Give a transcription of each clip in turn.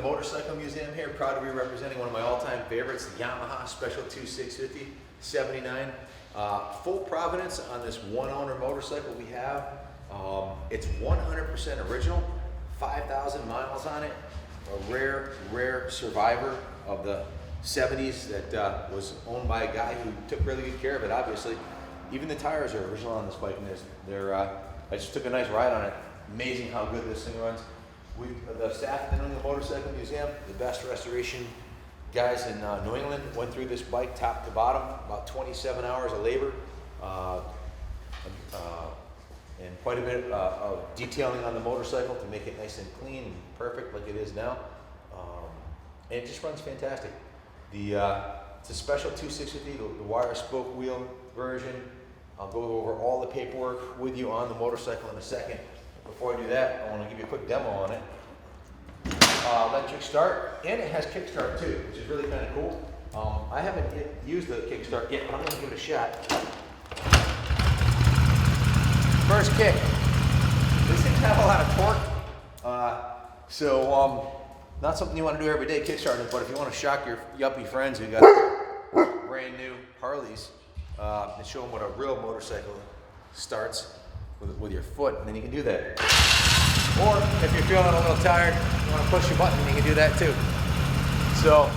Motorcycle Museum here, proud to be representing one of my all-time favorites, the Yamaha Special 2650 79. Full provenance on this one-owner motorcycle we have. It's 100% original, 5,000 miles on it. A rare survivor of the 70s that was owned by a guy who took really good care of it, obviously. Even the tires are original on this bike, and I just took a nice ride on it. Amazing how good this thing runs. The staff at the New England Motorcycle Museum, the best restoration guys in New England, went through this bike top to bottom, about 27 hours of labor, and quite a bit of detailing on the motorcycle to make it nice and clean and perfect like it is now. And it just runs fantastic. It's a special 2650, the wire spoke wheel version. I'll go over all the paperwork with you on the motorcycle in a second. Before I do that, I want to give you a quick demo on it. Electric start, and it has kickstart too, which is really kind of cool. I haven't used the kickstart yet, but I'm going to give it a shot. First kick. These things have a lot of torque, not something you want to do every day, kickstarting, but if you want to shock your yuppie friends who got brand new Harleys and show them what a real motorcycle starts with your foot, and then you can do that. Or if you're feeling a little tired, you want to push your button, you can do that too. So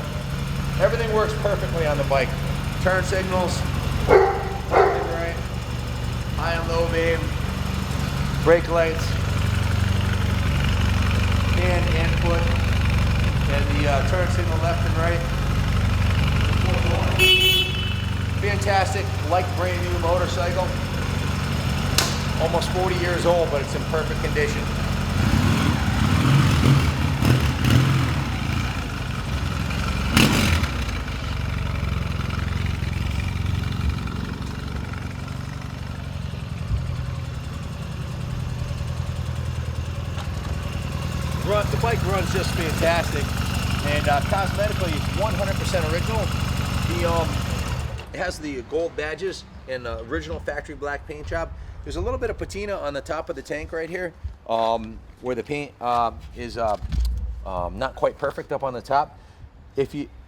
everything works perfectly on the bike. Turn signals, right, high and low beam, brake lights, and foot, and the turn signal left and right. Fantastic, like brand new motorcycle. Almost 40 years old, but it's in perfect condition. The bike runs just fantastic, and cosmetically it's 100% original. It has the gold badges and the original factory black paint job. There's a little bit of patina on the top of the tank right here, where the paint is not quite perfect up on the top.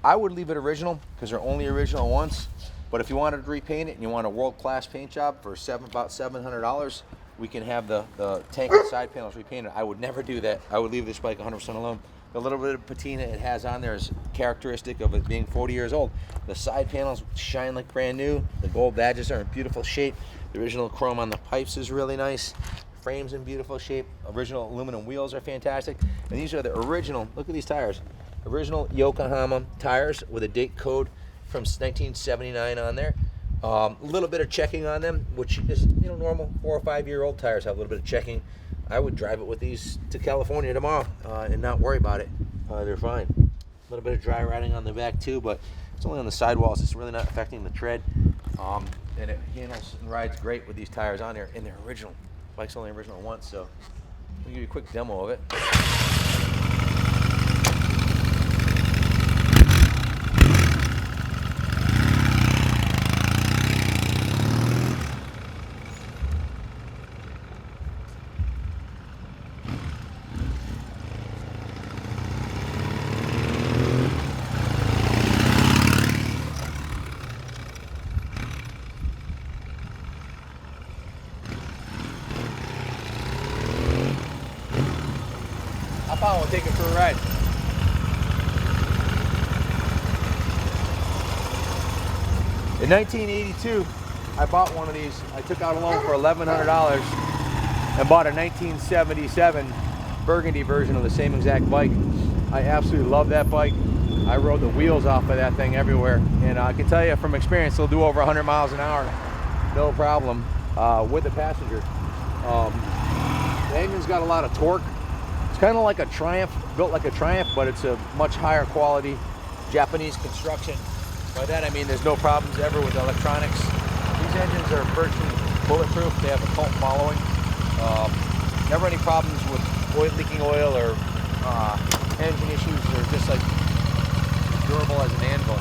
I would leave it original because they're only original once. But if you wanted to repaint it and you want a world-class paint job for about $700, we can have the tank and side panels repainted. I would never do that. I would leave this bike 100% alone. The little bit of patina it has on there is characteristic of it being 40 years old. The side panels shine like brand new. The gold badges are in beautiful shape. The original chrome on the pipes is really nice. Frame's in beautiful shape. Original aluminum wheels are fantastic. And these are the original, look at these tires. Original Yokohama tires with a date code from 1979 on there. A little bit of checking on them, which is normal. 4 or 5 year old tires have a little bit of checking. I would drive it with these to California tomorrow and not worry about it. They're fine. A little bit of dry riding on the back too, but it's only on the sidewalls. It's really not affecting the tread. And it handles and rides great with these tires on there, and they're original. Bike's only original once, so I'll give you a quick demo of it. We'll take it for a ride. In 1982, I bought one of these. I took out a loan for $1,100 and bought a 1977 Burgundy version of the same exact bike. I absolutely love that bike. I rode the wheels off of that thing everywhere, and I can tell you from experience, it'll do over 100 miles an hour, no problem, with the passenger. The engine's got a lot of torque. It's kind of like a Triumph, built like a Triumph, but it's a much higher quality Japanese construction. By that I mean there's no problems ever with electronics. These engines are virtually bulletproof. They have a cult following. Never any problems with leaking oil or engine issues. They're just like durable as an anvil.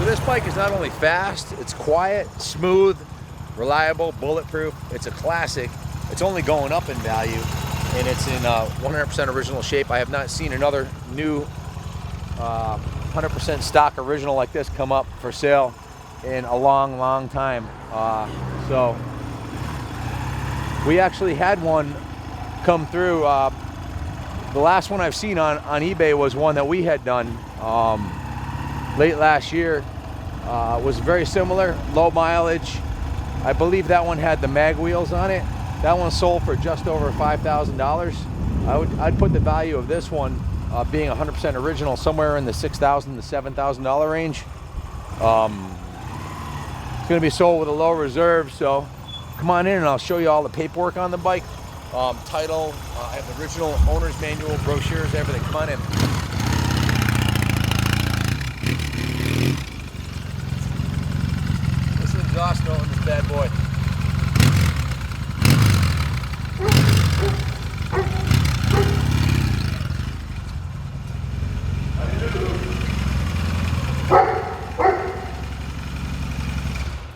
this bike is not only fast, it's quiet, smooth, reliable, bulletproof. It's a classic. It's only going up in value, and it's in 100% original shape. I have not seen another new 100% stock original like this come up for sale in a long time. So we actually had one come through. The last one I've seen on eBay was one that we had done late last year. Was very similar, low mileage. I believe that one had the mag wheels on it. That one sold for just over $5,000. I'd put the value of this one being 100% original somewhere in the $6,000 to $7,000 range. It's going to be sold with a low reserve, so come on in and I'll show you all the paperwork on the bike. Title, I have the original owner's manual, brochures, everything. Come on in. This is the exhaust note on this bad boy.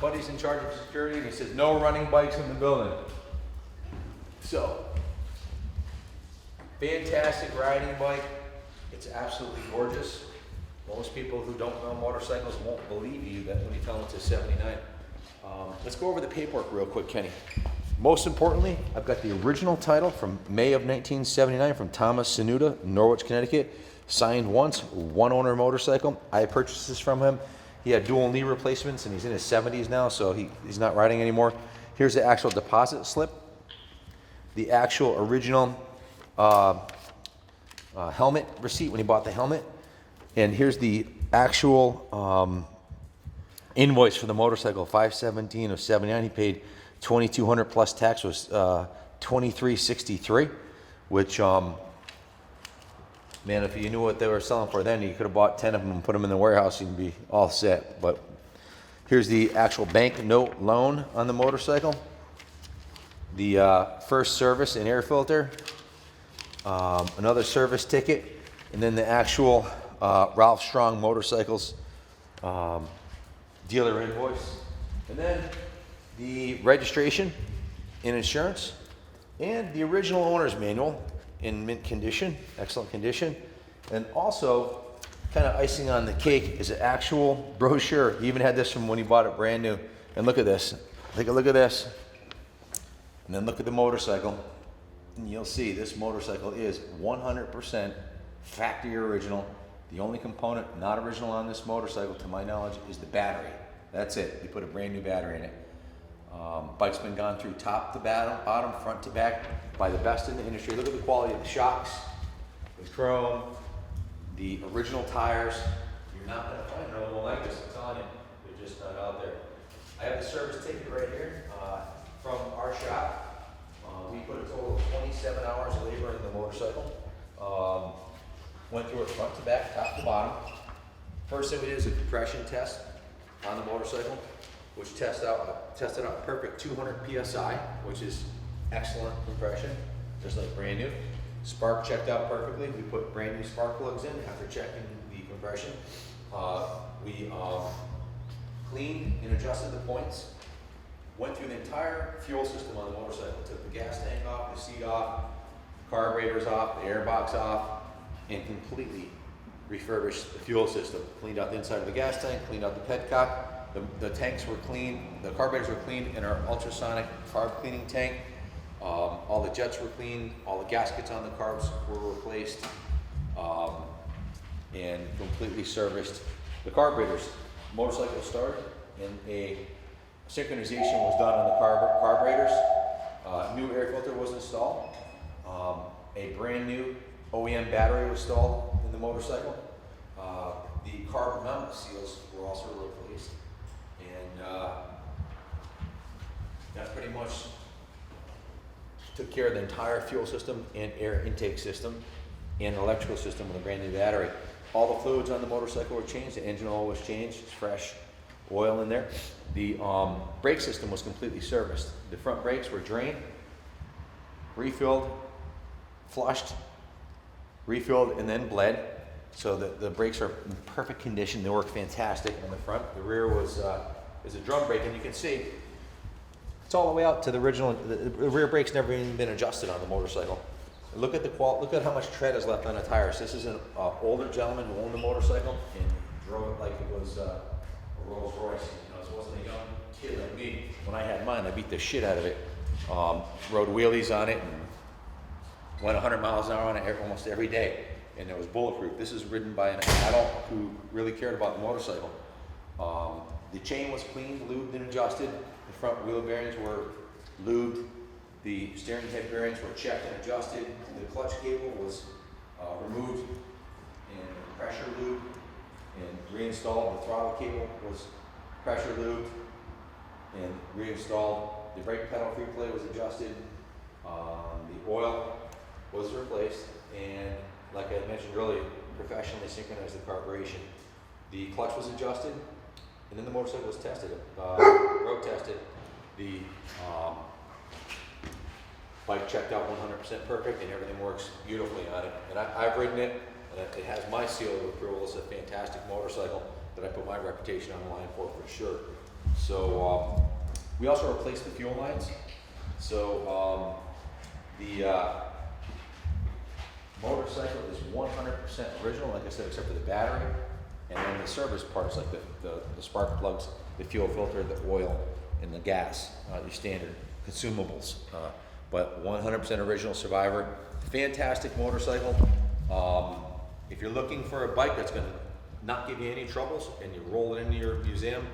Buddy's in charge of security and he says no running bikes in the building. So, fantastic riding bike. It's absolutely gorgeous. Most people who don't know motorcycles won't believe you that when you tell them it's a 79. Let's go over the paperwork real quick, Kenny. Most importantly, I've got the original title from May of 1979 from Thomas Sanuda, Norwich, Connecticut. Signed once, one owner motorcycle. I purchased this from him. He had dual knee replacements and he's in his 70s now, so he's not riding anymore. Here's the actual deposit slip. The actual original helmet receipt when he bought the helmet. And here's the actual invoice for the motorcycle, 5/17 of 79. He paid $2,200 plus tax, was $2,363, which, man, if you knew what they were selling for then, you could have bought 10 of them and put them in the warehouse and be all set. But here's the actual bank note loan on the motorcycle. The first service and air filter, another service ticket, and then the actual Ralph Strong Motorcycles dealer invoice, and then the registration and insurance, and the original owner's manual in mint condition, excellent condition, and also kind of icing on the cake is an actual brochure. He even had this from when he bought it brand new. And look at this. Take a look at this. And then look at the motorcycle, and you'll see this motorcycle is 100% factory original. The only component not original on this motorcycle, to my knowledge, is the battery. That's it. They put a brand new battery in it. Bike's been gone through top to bottom, front to back, by the best in the industry. Look at the quality of the shocks, the chrome, the original tires. You're not going to find another one like this, I'm telling you. They're just not out there. I have the service ticket right here. From our shop. We put a total of 27 hours of labor in the motorcycle. Went through it front to back, top to bottom. First thing we did is a compression test on the motorcycle, which tested out perfect 200 PSI, which is excellent compression, just like brand new. Spark checked out perfectly. We put brand new spark plugs in after checking the compression. We cleaned and adjusted the points. Went through the entire fuel system on the motorcycle, took the gas tank off, the seat off, carburetors off, the airbox off, and completely refurbished the fuel system. Cleaned out the inside of the gas tank, cleaned out the petcock. The tanks were clean, the carburetors were clean in our ultrasonic carb cleaning tank. All the jets were cleaned, all the gaskets on the carbs were replaced, and completely serviced the carburetors. Motorcycle started, and a synchronization was done on the carburetors. New air filter was installed. A brand new OEM battery was installed in the motorcycle. The carb mount seals were also replaced. And that pretty much took care of the entire fuel system and air intake system and electrical system with a brand new battery. All the fluids on the motorcycle were changed. The engine oil was changed. It's fresh oil in there. The brake system was completely serviced. The front brakes were drained, refilled, flushed, refilled, and then bled. So the brakes are in perfect condition. They work fantastic on the front. The rear was is a drum brake, and you can see it's all the way out to the original. The rear brake's never even been adjusted on the motorcycle. Look at the look at how much tread is left on the tires. This is an older gentleman who owned the motorcycle and drove it like it was a Rolls Royce. You know, this wasn't a young kid like me. When I had mine, I beat the shit out of it. Rode wheelies on it and went 100 miles an hour on it almost every day. And it was bulletproof. This is ridden by an adult who really cared about the motorcycle. The chain was cleaned, lubed, and adjusted. The front wheel bearings were lubed. The steering head bearings were checked and adjusted. The clutch cable was removed and pressure lubed and reinstalled. The throttle cable was pressure lubed and reinstalled. The brake pedal free play was adjusted. The oil was replaced, and like I mentioned earlier, professionally synchronized the carburation. The clutch was adjusted, and then the motorcycle was tested, road tested. The bike checked out 100% perfect, and everything works beautifully on it. And I've ridden it, and it has my seal of approval. It's a fantastic motorcycle that I put my reputation on the line for sure. So we also replaced the fuel lines. So the motorcycle is 100% original, like I said, except for the battery. And then the service parts, like the spark plugs, the fuel filter, the oil, and the gas, your standard consumables. But 100% original Survivor. Fantastic motorcycle. If you're looking for a bike that's going to not give you any troubles and you roll it into your museum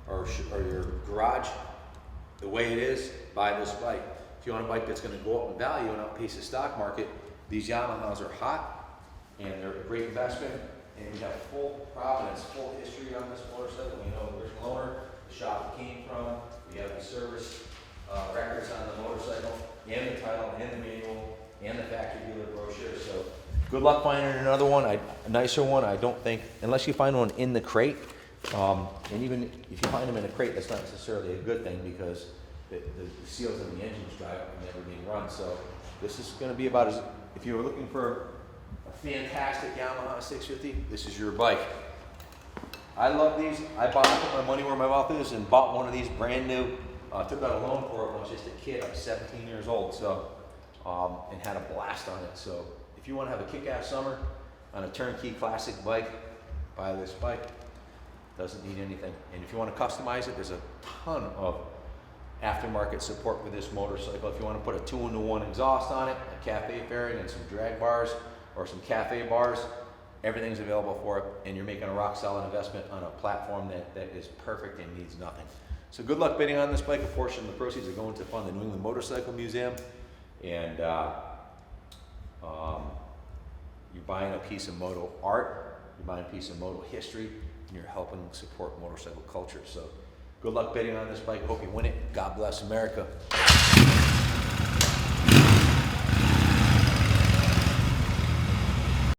or your garage the way it is, buy this bike. If you want a bike that's going to go up in value and outpace the stock market, these Yamahas are hot and they're a great investment. And we have full provenance, full history on this motorcycle. We know the original owner, the shop it came from. We have the service records on the motorcycle, and the title, and the manual, and the factory dealer brochure. So good luck finding another one, a nicer one. I don't think, unless you find one in the crate, and even if you find them in a crate, that's not necessarily a good thing because the seals in the engines dry up and never being run. So this is going to be about as, if you were looking for a fantastic Yamaha 650, this is your bike. I love these. I put my money where my mouth is and bought one of these brand new. Took out a loan for it when I was just a kid. I was 17 years old, so and had a blast on it. So if you want to have a kick-ass summer on a turnkey classic bike, buy this bike. Doesn't need anything. And if you want to customize it, there's a ton of aftermarket support for this motorcycle. If you want to put a 2-in-1 exhaust on it, a cafe fairing, and some drag bars or some cafe bars, everything's available for it, and you're making a rock-solid investment on a platform that is perfect and needs nothing. So good luck bidding on this bike. A portion of the proceeds are going to fund the New England Motorcycle Museum, and you're buying a piece of moto art, you're buying a piece of moto history, and you're helping support motorcycle culture. So good luck bidding on this bike. Hope you win it. God bless America.